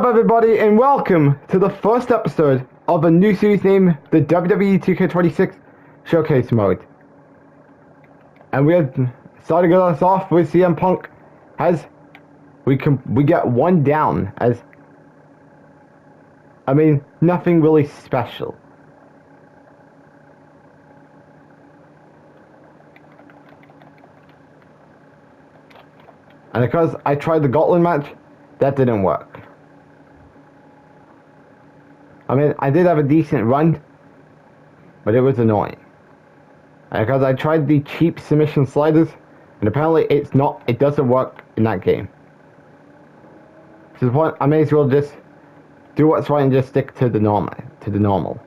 up, everybody, and welcome to the first episode of a new series named the WWE 2K26 Showcase Mode. And we are starting us off with CM Punk as we get one down, as I mean, nothing really special. And because I tried the Gauntlet match, that didn't work. I mean, I did have a decent run, but it was annoying. And because I tried the cheap submission sliders, and apparently it doesn't work in that game. To the point, I may as well just do what's right and just stick to the normal.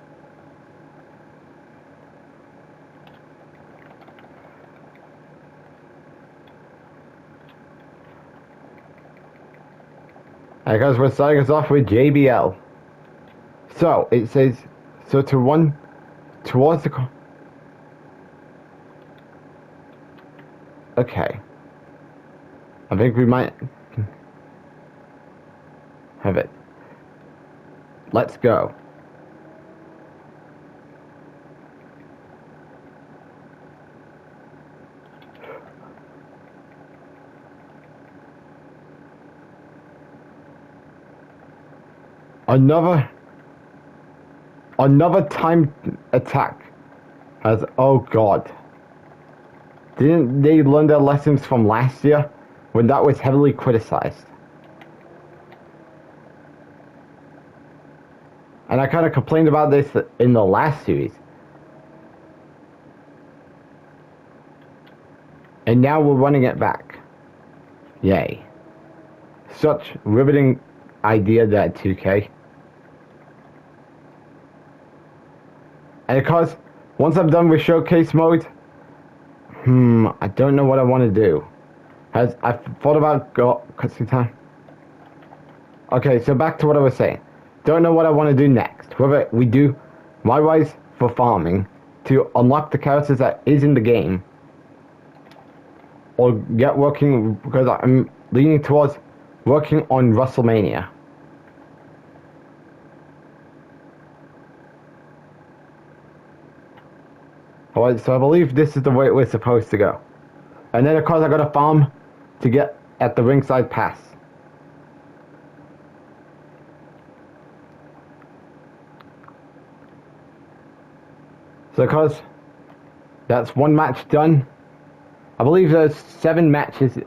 And because we're starting us off with JBL. So, it says, so to run towards the... Okay. I think we might have it. Let's go. Another time attack has, oh god. Didn't they learn their lessons from last year when that was heavily criticized? And I kind of complained about this in the last series. And now we're running it back. Yay. Such riveting idea, that 2K. And because once I'm done with showcase mode, I don't know what I want to do. I've thought about cutscene time. Okay, so back to what I was saying. Don't know what I want to do next. Whether we do my rise for farming to unlock the characters that is in the game, or get working, because I'm leaning towards working on WrestleMania. Alright, so I believe this is the way we're supposed to go. And then of course I gotta farm to get at the ringside pass. So of course, that's one match done. I believe there's 7 matches.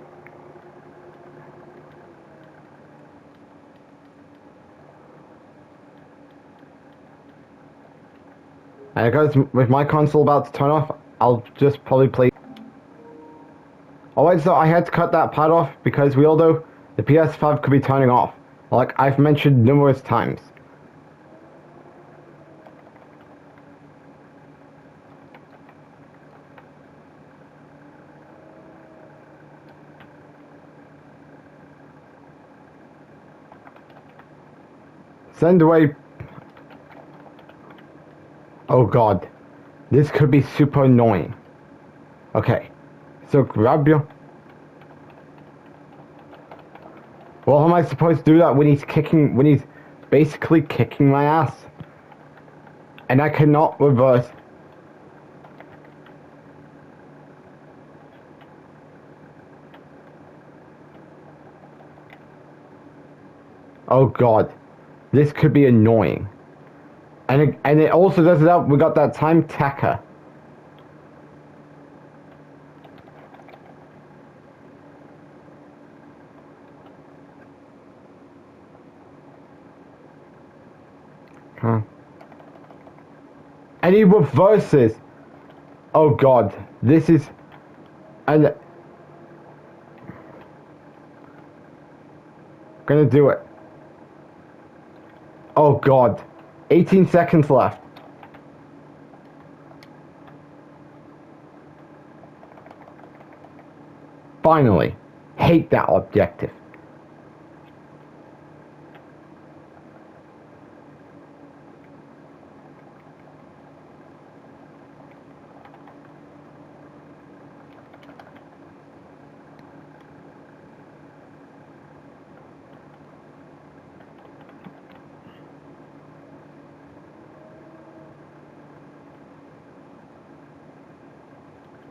And because with my console about to turn off, I'll just probably play. Alright, so I had to cut that part off because we all know the PS5 could be turning off, like I've mentioned numerous times. Send away. Oh god, this could be super annoying. Okay, so grab your... Well, how am I supposed to do that when he's basically kicking my ass? And I cannot reverse. Oh god, this could be annoying. And it also does it up. We got that time tacker. Huh. And he reverses. Oh god, this is... And... Gonna do it. Oh god. 18 seconds left. Finally. Hate that objective.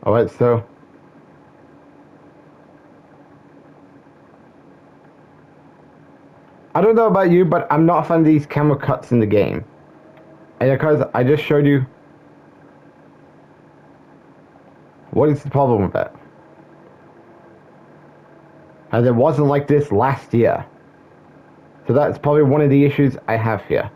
Alright, so I don't know about you, but I'm not a fan of these camera cuts in the game. And because I just showed you what is the problem with it. As it wasn't like this last year. So that's probably one of the issues I have here.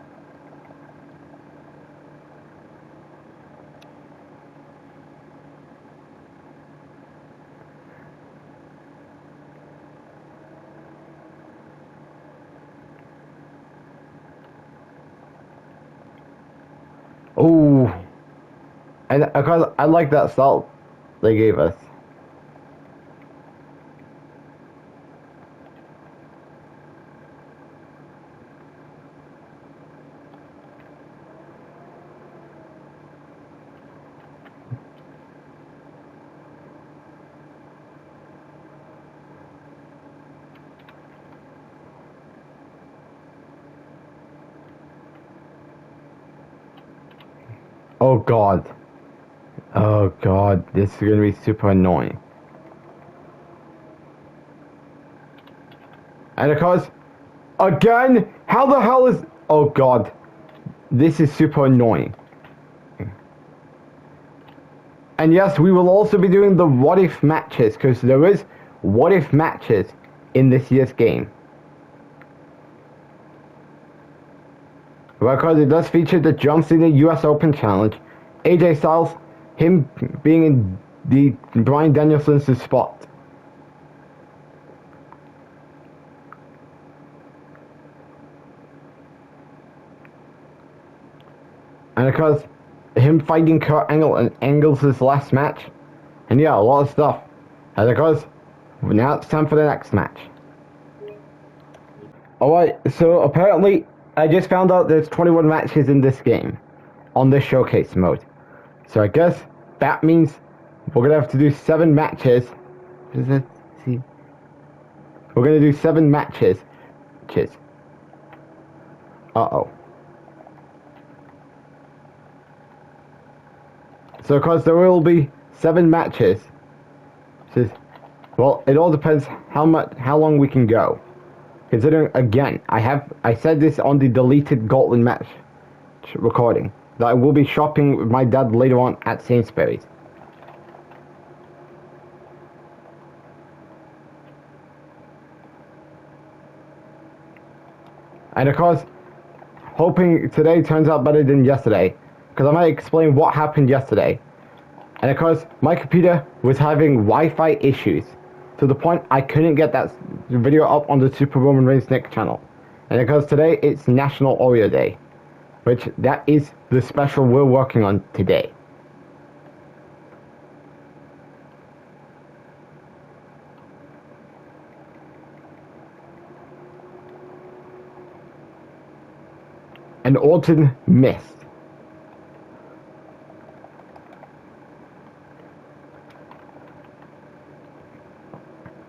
Oh, and because I like that salt they gave us. Oh god. Oh god, this is gonna be super annoying. And of course, again, how the hell is... Oh god, this is super annoying. And yes, we will also be doing the what if matches, because there is what if matches in this year's game. Because it does feature the John Cena US Open Challenge, AJ Styles, him being in the Bryan Danielson's spot. And of course, him fighting Kurt Angle and Angle's last match. And yeah, a lot of stuff. And of course, now it's time for the next match. Alright, so apparently, I just found out there's 21 matches in this game. On this showcase mode. So I guess that means we're gonna have to do 7 matches. We're gonna do 7 matches. Uh-oh. So of course there will be 7 matches. Well, it all depends how long we can go. Considering again, I said this on the deleted Gauntlet match recording that I will be shopping with my dad later on at Sainsbury's. And of course, hoping today turns out better than yesterday, because I might explain what happened yesterday. And of course, my computer was having Wi-Fi issues, to the point I couldn't get that video up on the SuperAJStylesNick channel. And because today it's National Oreo Day, which that is the special we're working on today. An autumn mist.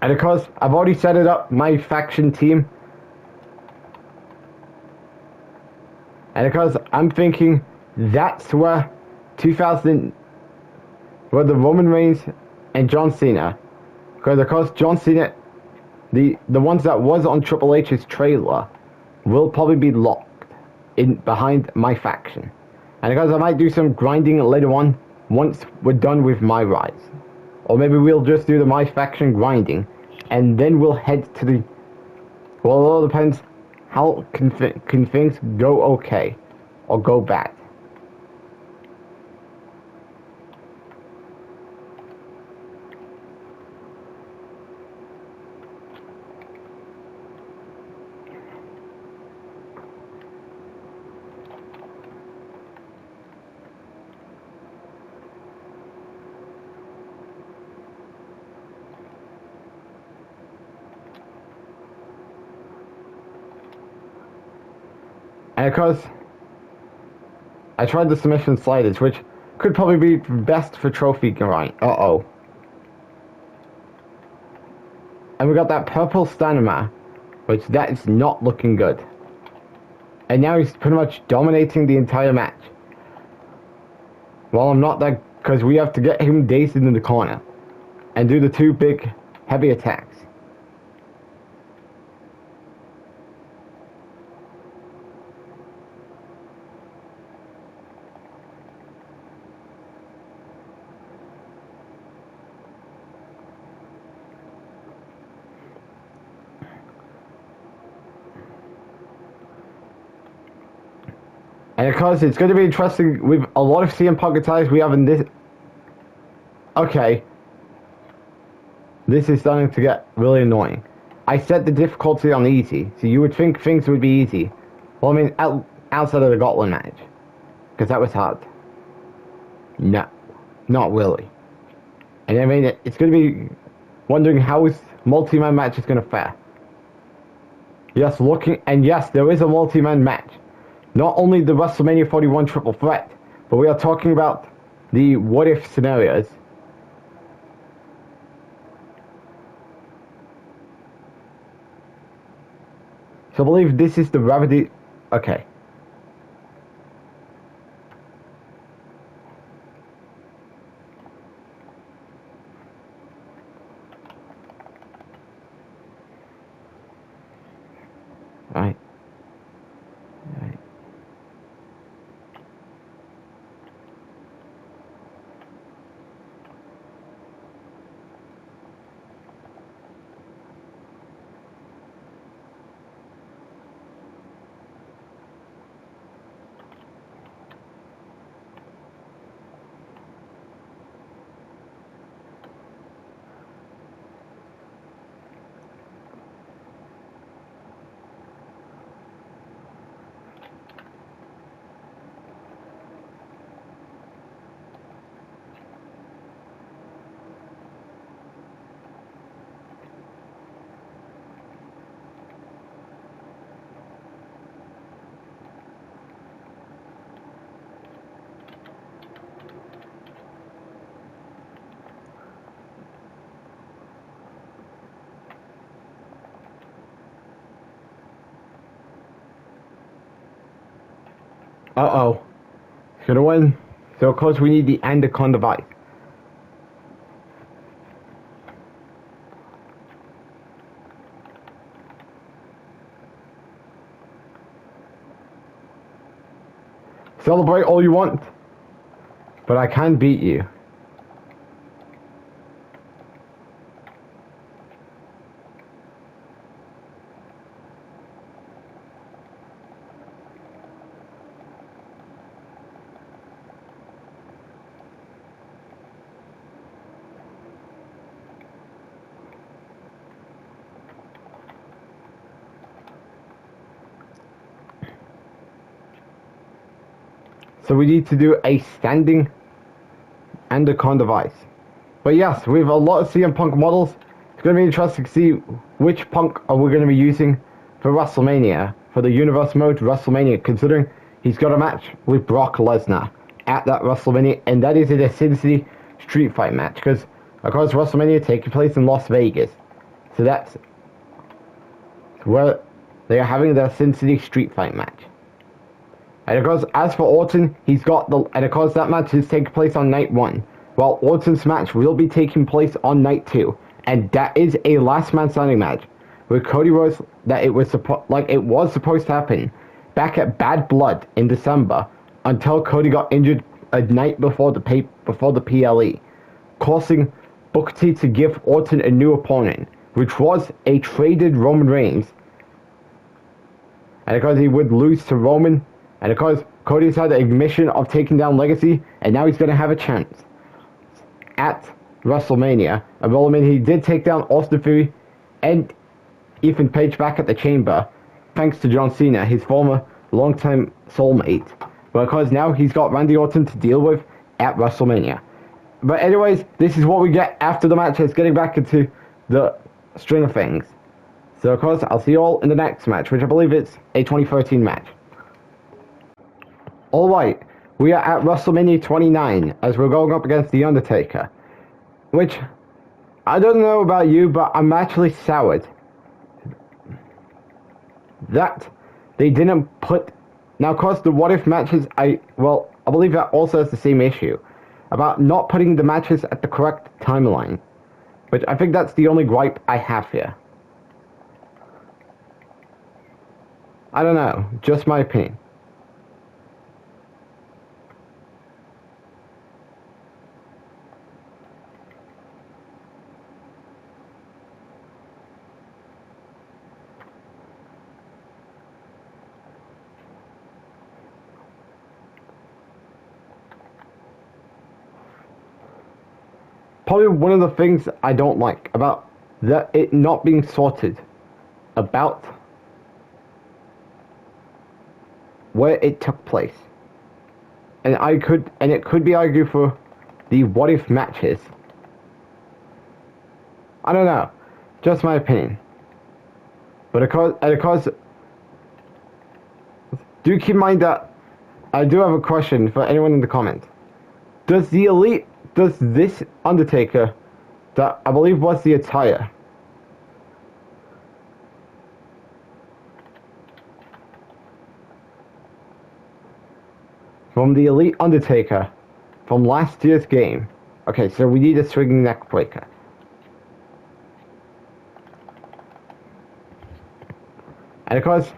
And of course, I've already set it up, my faction team. And of course, I'm thinking that's where where the Roman Reigns and John Cena. Because of course, John Cena, the ones that was on Triple H's trailer, will probably be locked in behind my faction. And because I might do some grinding later on, once we're done with my rise. Or maybe we'll just do the my faction grinding, and then we'll head to the... Well, it all depends how can things go okay, or go bad. And of course, I tried the submission sliders, which could probably be best for trophy grind. Uh-oh. And we got that purple stamina, which that is not looking good. And now he's pretty much dominating the entire match. Well, I'm not that because we have to get him dazed in the corner and do the 2 big heavy attacks. And of course, it's going to be interesting with a lot of CM Punk attacks we have in this. Okay. This is starting to get really annoying. I set the difficulty on easy, so you would think things would be easy. Well, I mean, outside of the Gauntlet match. Because that was hard. No. Not really. And I mean, it's going to be wondering how this multi-man match is going to fare. Yes, yes, there is a multi-man match. Not only the WrestleMania 41 triple threat, but we are talking about the what-if scenarios. So I believe this is the remedy. Okay. Right. Right. Uh-oh. It's gonna win. So of course we need the Andacon device. Celebrate all you want, but I can beat you. So we need to do a standing Andacon device. But yes, we have a lot of CM Punk models. It's going to be interesting to see which Punk are we going to be using for WrestleMania, for the Universe Mode WrestleMania, considering he's got a match with Brock Lesnar at that WrestleMania, and that is a Sin City Street Fight match, because of course WrestleMania taking place in Las Vegas. So that's where they are having their Sin City Street Fight match. And of course, as for Orton, and of course that match is taking place on night 1, while Orton's match will be taking place on night 2, and that is a last man standing match with Cody Rhodes that it was supposed to happen back at Bad Blood in December, until Cody got injured a night before the PLE, causing Booker T to give Orton a new opponent, which was a traded Roman Reigns. And of course he would lose to Roman. And of course, Cody's had a mission of taking down Legacy, and now he's going to have a chance at WrestleMania. And well, I mean, he did take down Austin Theory and Ethan Page back at the Chamber, thanks to John Cena, his former longtime soulmate. But of course, now he's got Randy Orton to deal with at WrestleMania. But anyways, this is what we get after the match. It's getting back into the string of things. So of course, I'll see you all in the next match, which I believe is a 2013 match. Alright, we are at WrestleMania 29 as we're going up against The Undertaker. Which, I don't know about you, but I'm actually soured that they didn't put... Now, of course, the what if matches, I believe that also has the same issue. about not putting the matches at the correct timeline. But I think that's the only gripe I have here. I don't know, just my opinion. Probably one of the things I don't like about it not being sorted about where it took place. And it could be argued for the what if matches. I don't know. Just my opinion. But of course, do keep in mind that I do have a question for anyone in the comments. Does this Undertaker, that I believe was the attire, from the Elite Undertaker from last year's game. Okay, so we need a swinging neck breaker. And of course,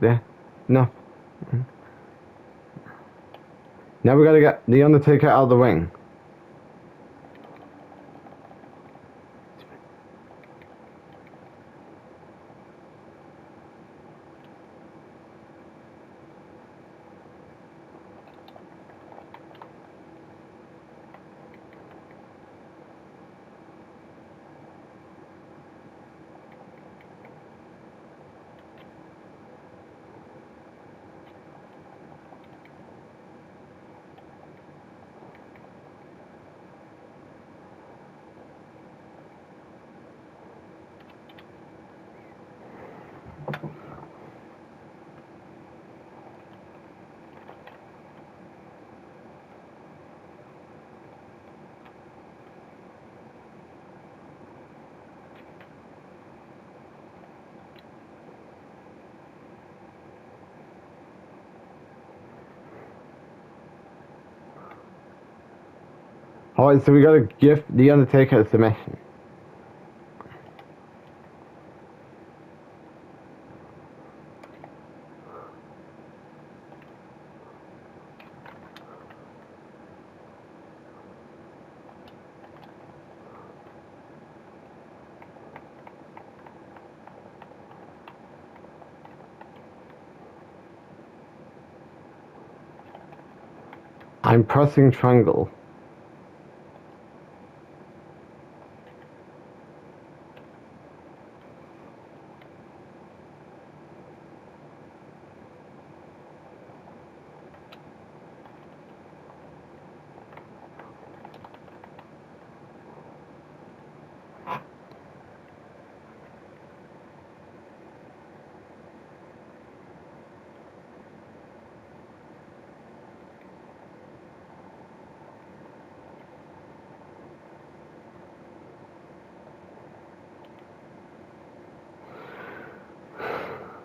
yeah, no. Now we gotta get the Undertaker out of the ring. Alright, so we gotta give the Undertaker a submission. I'm pressing triangle.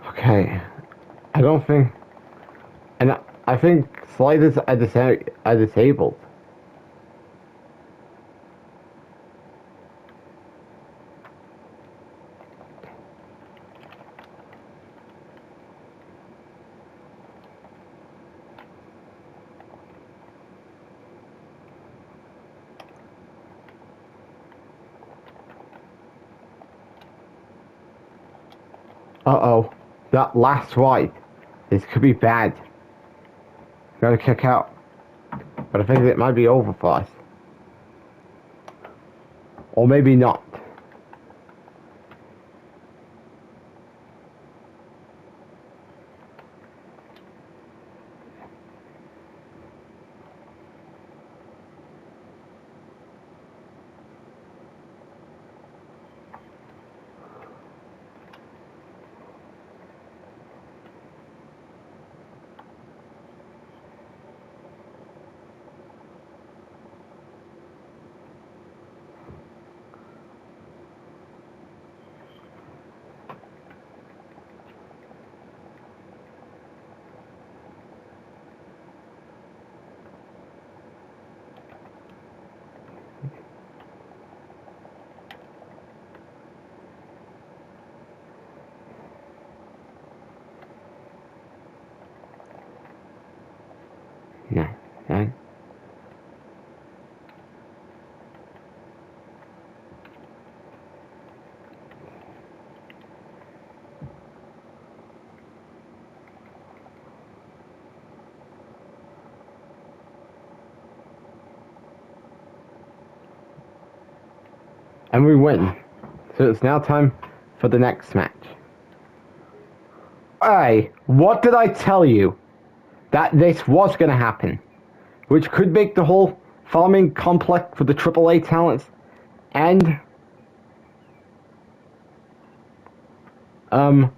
Okay, I don't think, and I think sliders are disabled. Uh-oh, that last swipe. This could be bad. Gotta kick out. But I think it might be over for us. Or maybe not. And we win. So it's now time for the next match. Hey, what did I tell you? That this was going to happen. Which could make the whole farming complex for the AAA talents and and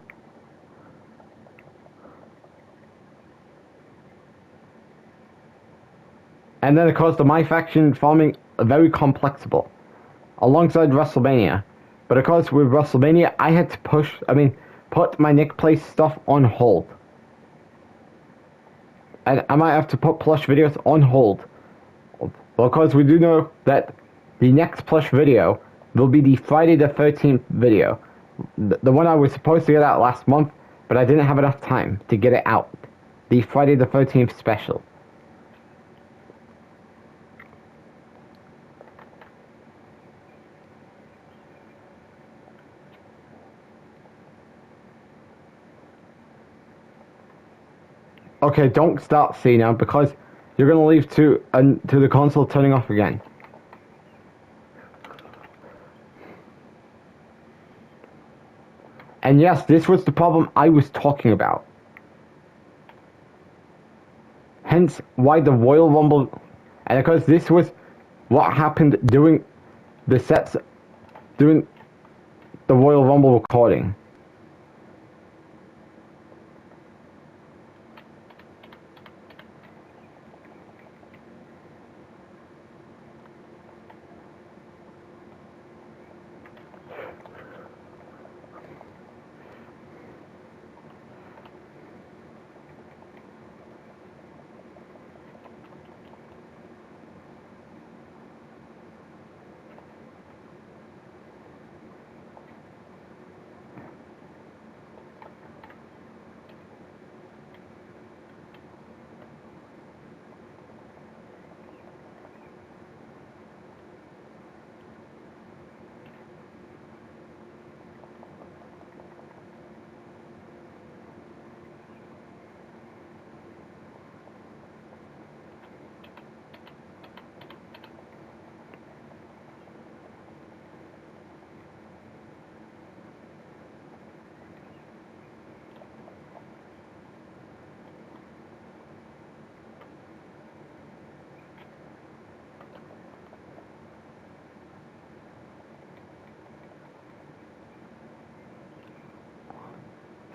then of course the My Faction farming very complexable alongside WrestleMania. But of course with WrestleMania I had to put my Nick Place stuff on hold. And I might have to put plush videos on hold. Well, of course we do know that the next plush video will be the Friday the 13th video. The one I was supposed to get out last month, but I didn't have enough time to get it out. The Friday the 13th special. Okay, don't start C now because you're gonna leave to the console turning off again. And yes, this was the problem I was talking about. Hence why the Royal Rumble, and of course this was what happened during the sets, during the Royal Rumble recording.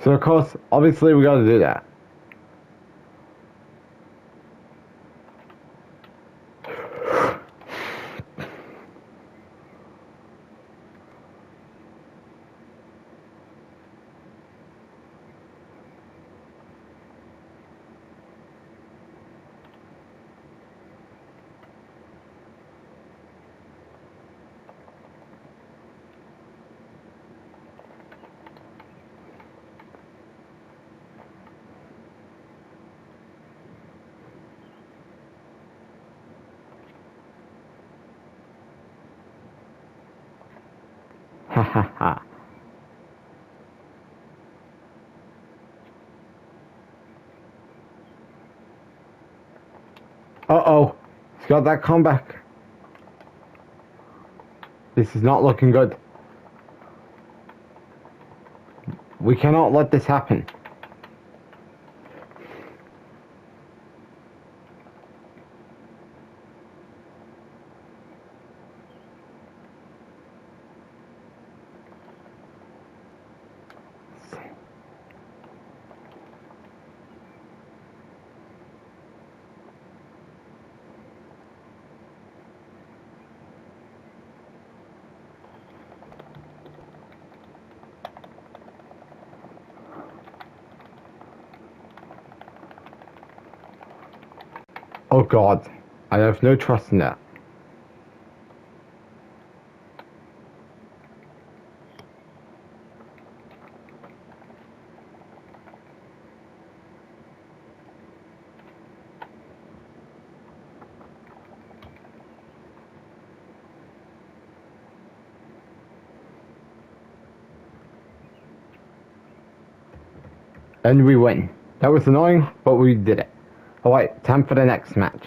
So of course, obviously we gotta do that. Ha ha ha. Uh-oh. He's got that comeback. This is not looking good. We cannot let this happen. Oh God, I have no trust in that. And we win. That was annoying, but we did it. Alright, time for the next match.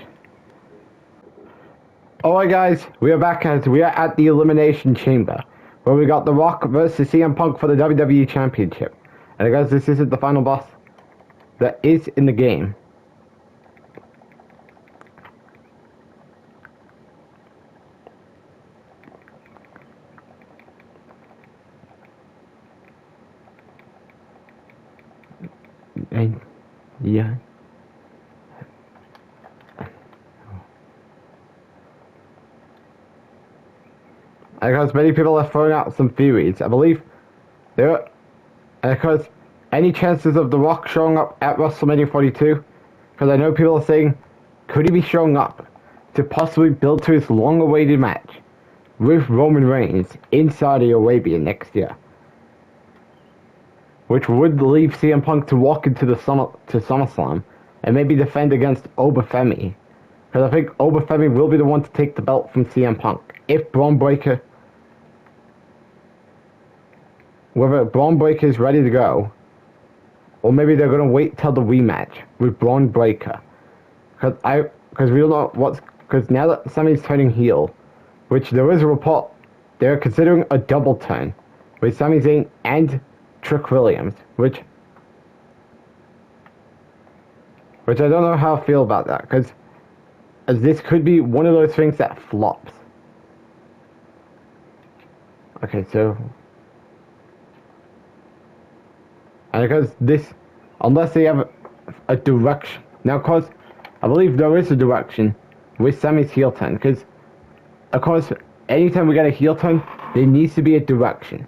Alright guys, we are back as we are at the Elimination Chamber, where we got The Rock versus CM Punk for the WWE Championship. And guys, this isn't the final boss that is in the game. And, yeah. Because many people have thrown out some theories. I believe there are, because any chances of The Rock showing up at WrestleMania 42, because I know people are saying, could he be showing up to possibly build to his long-awaited match with Roman Reigns in Saudi Arabia next year, which would leave CM Punk to walk into the SummerSlam and maybe defend against Obafemi, because I think Obafemi will be the one to take the belt from CM Punk if Braun Breaker. Whether Braun Breaker is ready to go, or maybe they're gonna wait till the rematch with Braun Breaker, because we don't know because now that Sammy's turning heel, which there is a report they're considering a double turn with Sami Zayn and Trick Williams, which I don't know how I feel about that, because this could be one of those things that flops. Okay, so. And because this, unless they have a direction. Now, of course, I believe there is a direction with Sammy's heel turn. Because, of course, anytime we get a heel turn, there needs to be a direction.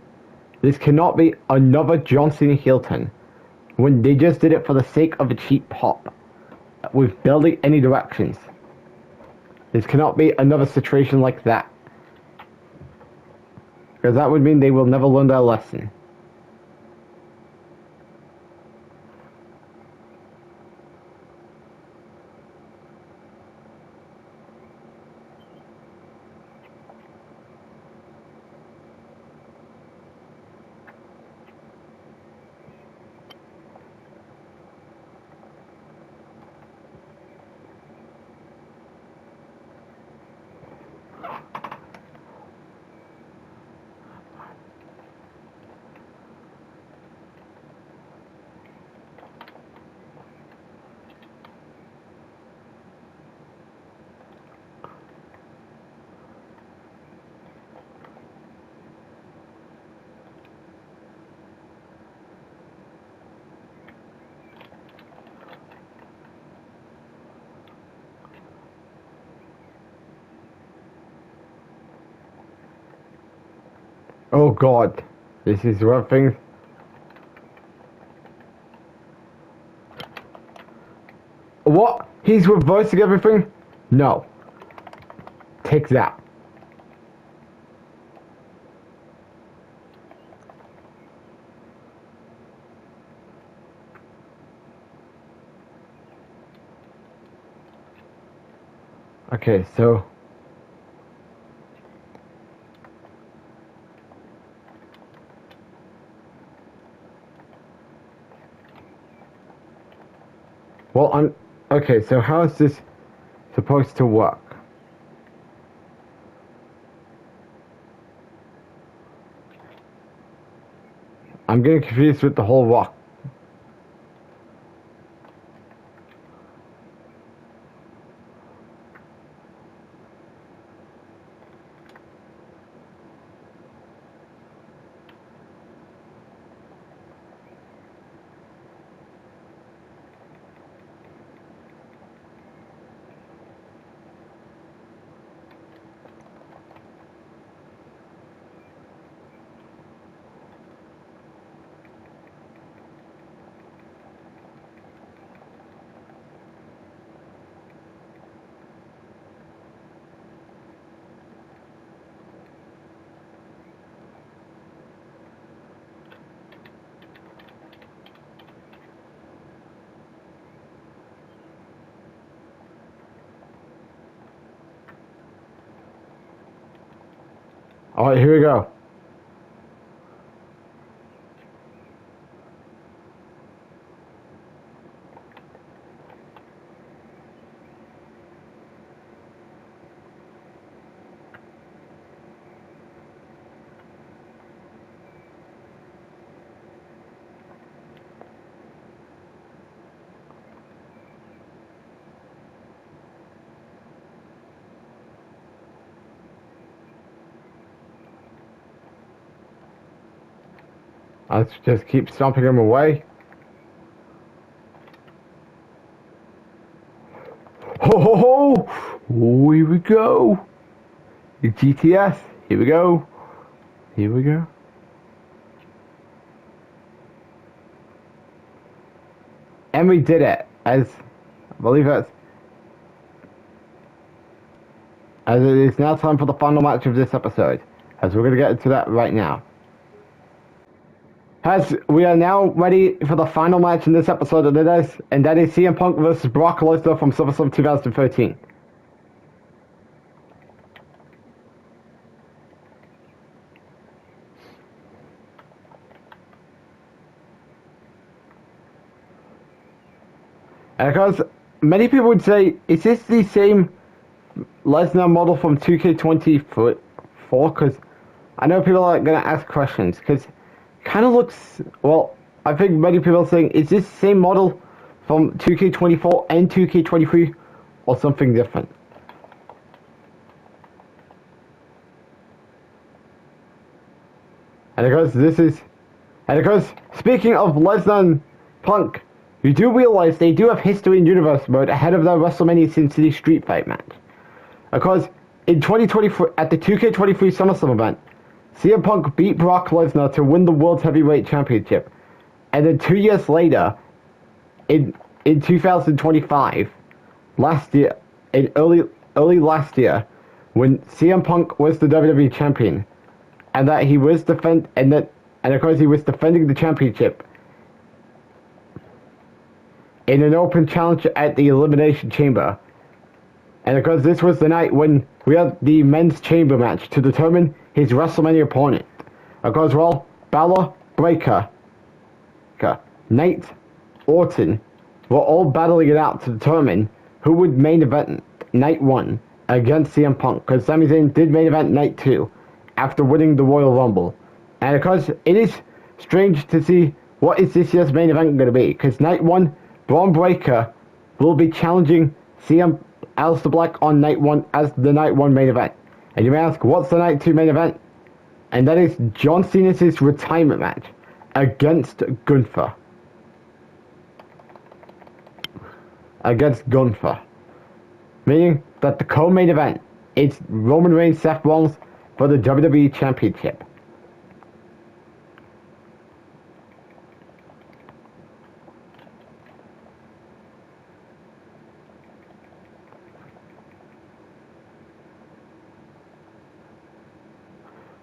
This cannot be another John Cena heel turn when they just did it for the sake of a cheap pop with building any directions. This cannot be another situation like that. Because that would mean they will never learn their lesson. Oh god, this is rough things. What? He's reversing everything? No. Take that. Okay, so. Well, okay, so how is this supposed to work? I'm getting confused with the whole Rock. Alright, here we go. Let's just keep stomping him away. Ho ho ho! Oh, here we go. The GTS. Here we go. Here we go. And we did it. As I believe that's as it is now time for the final match of this episode. As we're gonna get into that right now. As we are now ready for the final match in this episode of this, and that is CM Punk versus Brock Lesnar from SummerSlam 2013. And because many people would say, is this the same Lesnar model from 2K24? Because I know people are going to ask questions, because kind of looks, well, I think many people are saying, is this the same model from 2K24 and 2K23, or something different? And because speaking of Lesnar and Punk, you do realize they do have history in universe mode ahead of their WrestleMania Sin City Street Fight match. Because in 2023, at the 2K23 SummerSlam event, CM Punk beat Brock Lesnar to win the World Heavyweight Championship. And then 2 years later, in 2025, last year, in early last year, when CM Punk was the WWE Champion, and that he was of course he was defending the championship in an open challenge at the Elimination Chamber. And of course this was the night when we had the men's chamber match to determine his WrestleMania opponent. Of course, well, Balor, Breaker, Knight, Orton were all battling it out to determine who would main event Night 1 against CM Punk, because Sami Zayn did main event Night 2 after winning the Royal Rumble. And of course, it is strange to see what is this year's main event going to be, because Night 1, Braun Breaker will be challenging CM Aleister Black on Night 1 as the Night 1 main event. And you may ask, what's the Night 2 main event? And that is John Cena's retirement match against Gunther. Meaning that the co-main event is Roman Reigns, Seth Rollins for the WWE Championship.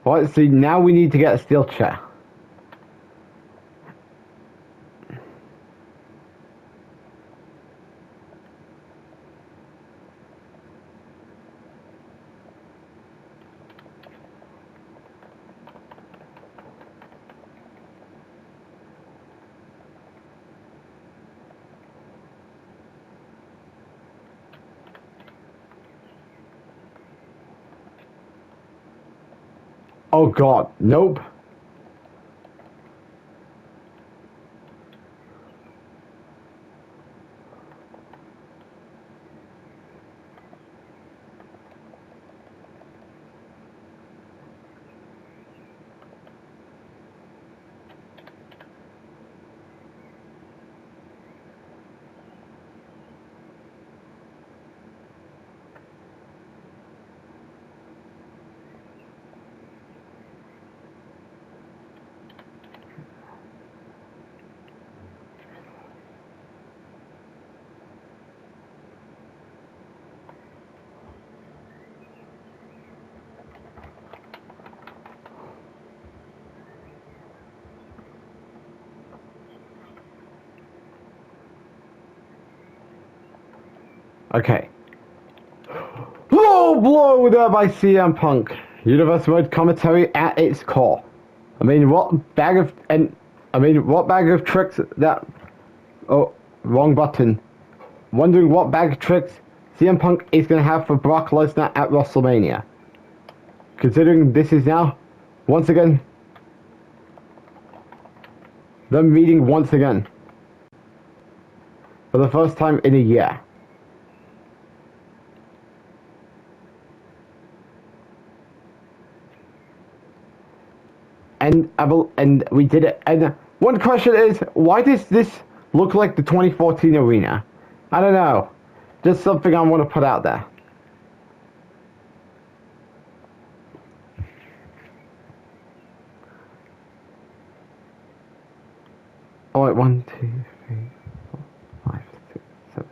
Well, see, now we need to get a steel chair. Oh god, nope. Okay. Low blow there by CM Punk. Universe mode commentary at its core. What bag of tricks that... Oh, wrong button. Wondering what bag of tricks CM Punk is going to have for Brock Lesnar at WrestleMania. Considering this is now, once again, them meeting once again. For the first time in a year. and we did it. And one question is, why does this look like the 2014 arena? I don't know. Just something I want to put out there. Alright, 1, 2, 3, 4, 5, 6, 7.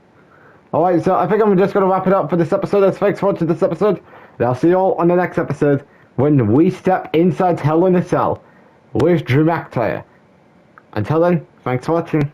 Alright, so I think I'm just going to wrap it up for this episode. Thanks for watching this episode. And I'll see you all on the next episode when we step inside Hell in a Cell with Drew McIntyre. Until then, thanks for watching.